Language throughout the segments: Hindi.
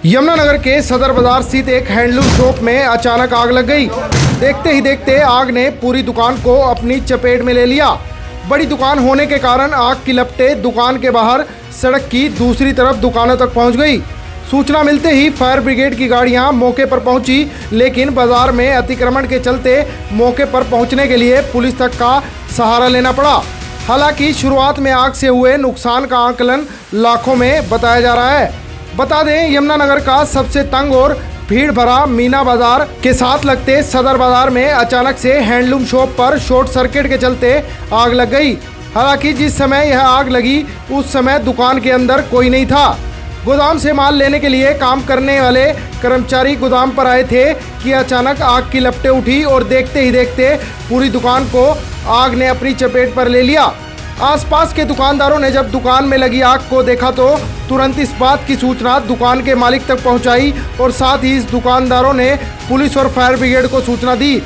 यमुनानगर के सदर बाजार स्थित एक हैंडलूम शॉप में अचानक आग लग गई। देखते ही देखते आग ने पूरी दुकान को अपनी चपेट में ले लिया। बड़ी दुकान होने के कारण आग की लपटें दुकान के बाहर सड़क की दूसरी तरफ दुकानों तक पहुंच गई। सूचना मिलते ही फायर ब्रिगेड की गाड़ियां मौके पर पहुंची, लेकिन बाजार में अतिक्रमण के चलते मौके पर पहुंचने के लिए पुलिस तक का सहारा लेना पड़ा। हालांकि शुरुआत में आग से हुए नुकसान का आकलन लाखों में बताया जा रहा है। बता दें, यमुनानगर का सबसे तंग और भीड़ भरा मीना बाजार के साथ लगते सदर बाजार में अचानक से हैंडलूम शॉप पर शॉर्ट सर्किट के चलते आग लग गई। हालांकि जिस समय यह आग लगी उस समय दुकान के अंदर कोई नहीं था। गोदाम से माल लेने के लिए काम करने वाले कर्मचारी गोदाम पर आए थे कि अचानक आग की लपटें उठी और देखते ही देखते पूरी दुकान को आग ने अपनी चपेट पर ले लिया। आसपास के दुकानदारों ने जब दुकान में लगी आग को देखा तो तुरंत इस बात की सूचना दुकान के मालिक तक पहुंचाई और साथ ही इस दुकानदारों ने पुलिस और फायर ब्रिगेड को सूचना दी।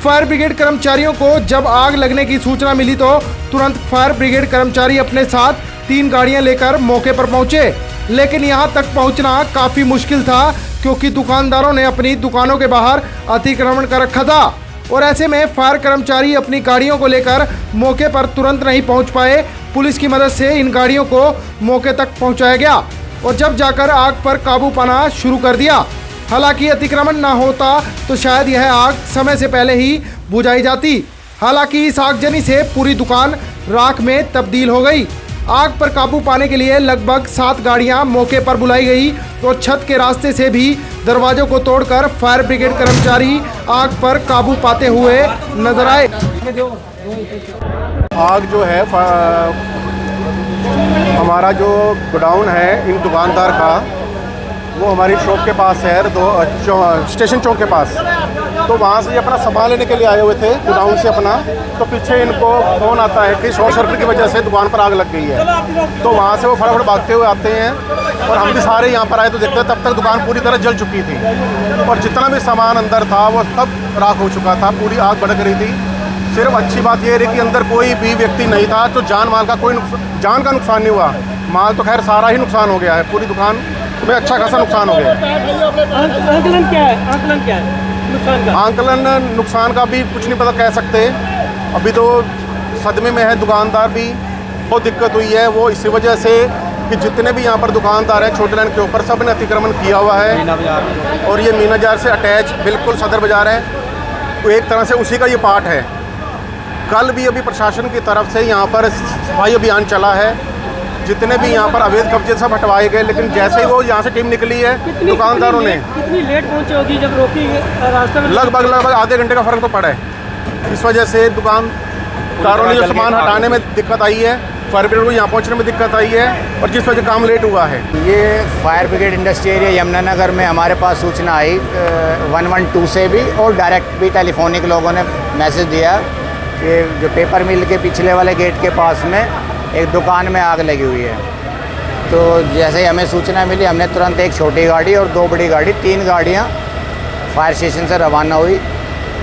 फायर ब्रिगेड कर्मचारियों को जब आग लगने की सूचना मिली तो तुरंत फायर ब्रिगेड कर्मचारी अपने साथ 3 गाड़ियां लेकर मौके पर पहुंचे, लेकिन यहां तक पहुंचना काफ़ी मुश्किल था क्योंकि दुकानदारों ने अपनी दुकानों के बाहर अतिक्रमण कर रखा था और ऐसे में फायर कर्मचारी अपनी गाड़ियों को लेकर मौके पर तुरंत नहीं पहुंच पाए। पुलिस की मदद से इन गाड़ियों को मौके तक पहुंचाया गया और जब जाकर आग पर काबू पाना शुरू कर दिया। हालांकि अतिक्रमण ना होता तो शायद यह आग समय से पहले ही बुझाई जाती। हालांकि इस आगजनी से पूरी दुकान राख में तब्दील हो गई। आग पर काबू पाने के लिए लगभग 7 गाड़ियां मौके पर बुलाई गई और छत के रास्ते से भी दरवाजों को तोड़कर फायर ब्रिगेड कर्मचारी आग पर काबू पाते हुए नजर आए। आग जो है हमारा जो गोडाउन है इन दुकानदार का, वो हमारी शॉप के पास है, स्टेशन चौक के पास। तो वहाँ से ये अपना सामान लेने के लिए आए हुए थे गोडाउन से अपना, तो पीछे इनको फ़ोन आता है कि शॉर्ट सर्किट की वजह से दुकान पर आग लग गई है। तो वहाँ से वो फटाफट भागते हुए आते हैं और हम भी सारे यहाँ पर आए तो देखते हैं तब तक दुकान पूरी तरह जल चुकी थी और जितना भी सामान अंदर था वो सब राख हो चुका था। पूरी आग भड़क रही थी। सिर्फ अच्छी बात यह है कि अंदर कोई भी व्यक्ति नहीं था, तो जान माल का कोई जान का नुकसान नहीं हुआ। माल तो खैर सारा ही नुकसान हो गया है, पूरी दुकान में अच्छा खासा नुकसान हो गया। आंकलन क्या है? आंकलन क्या है नुकसान का? आंकलन नुकसान का भी कुछ नहीं पता कह सकते। अभी तो सदमे में है दुकानदार भी। बहुत दिक्कत हुई है वो इसी वजह से कि जितने भी यहाँ पर दुकानदार हैं छोटे लाइन के ऊपर सब ने अतिक्रमण किया हुआ है और ये मीना बाजार से अटैच बिल्कुल सदर बाजार है, तो एक तरह से उसी का ये पार्ट है। कल भी अभी प्रशासन की तरफ से यहाँ पर सफाई अभियान चला है। जितने भी यहाँ पर अवैध कब्जे सब हटवाए गए, लेकिन जैसे ही वो यहाँ से टीम निकली है दुकानदारों ने कितनी लेट पहुँची होगी जब रोकी रास्ते में? लगभग आधे घंटे का फ़र्क तो पड़ा है। इस वजह से दुकानदारों ने जो सामान हटाने में दिक्कत आई है, फायर ब्रिगेड को यहाँ पहुँचने में दिक्कत आई है और जिस वजह काम लेट हुआ है। ये fire brigade industry area Yamunanagar में हमारे पास सूचना आई 112 से भी और डायरेक्ट भी टेलीफोनिक लोगों ने मैसेज दिया कि जो पेपर मिल के पिछले वाले गेट के पास में एक दुकान में आग लगी हुई है। तो जैसे ही हमें सूचना मिली हमने तुरंत एक छोटी गाड़ी और 2 बड़ी गाड़ी 3 गाड़ियाँ फायर स्टेशन से रवाना हुई,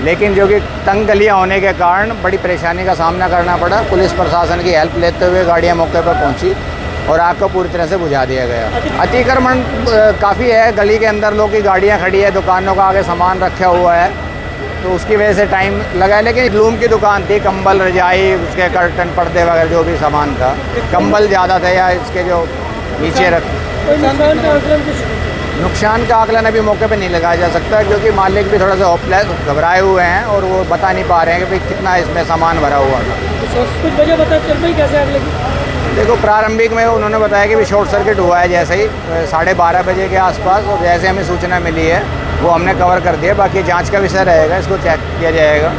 लेकिन जो कि तंग गलियाँ होने के कारण बड़ी परेशानी का सामना करना पड़ा। पुलिस प्रशासन की हेल्प लेते हुए गाड़ियाँ मौके पर पहुँची और आग को पूरी तरह से बुझा दिया गया। अतिक्रमण काफ़ी है, गली के अंदर लोग की गाड़ियाँ खड़ी है, दुकानों का आगे सामान रखा हुआ है, तो उसकी वजह से टाइम लगा है। लेकिन लूम की दुकान थी, कंबल रजाई उसके कर्टन पर्दे वगैरह जो भी सामान था, कंबल ज़्यादा थे या इसके जो नीचे रख। नुकसान का आकलन अभी मौके पे नहीं लगाया जा सकता क्योंकि मालिक भी थोड़ा सा होपलेस घबराए हुए हैं और वो बता नहीं पा रहे हैं कि भाई कितना इसमें सामान भरा हुआ था। कुछ वजह बता चल पाई कैसे आग लगी? देखो, प्रारंभिक में उन्होंने बताया कि भी शॉर्ट सर्किट हुआ है जैसे ही 12:30 बजे के आसपास, और जैसे हमें सूचना मिली है वो हमने कवर कर दिया। बाकी जांच का विषय रहेगा, इसको चेक किया जाएगा।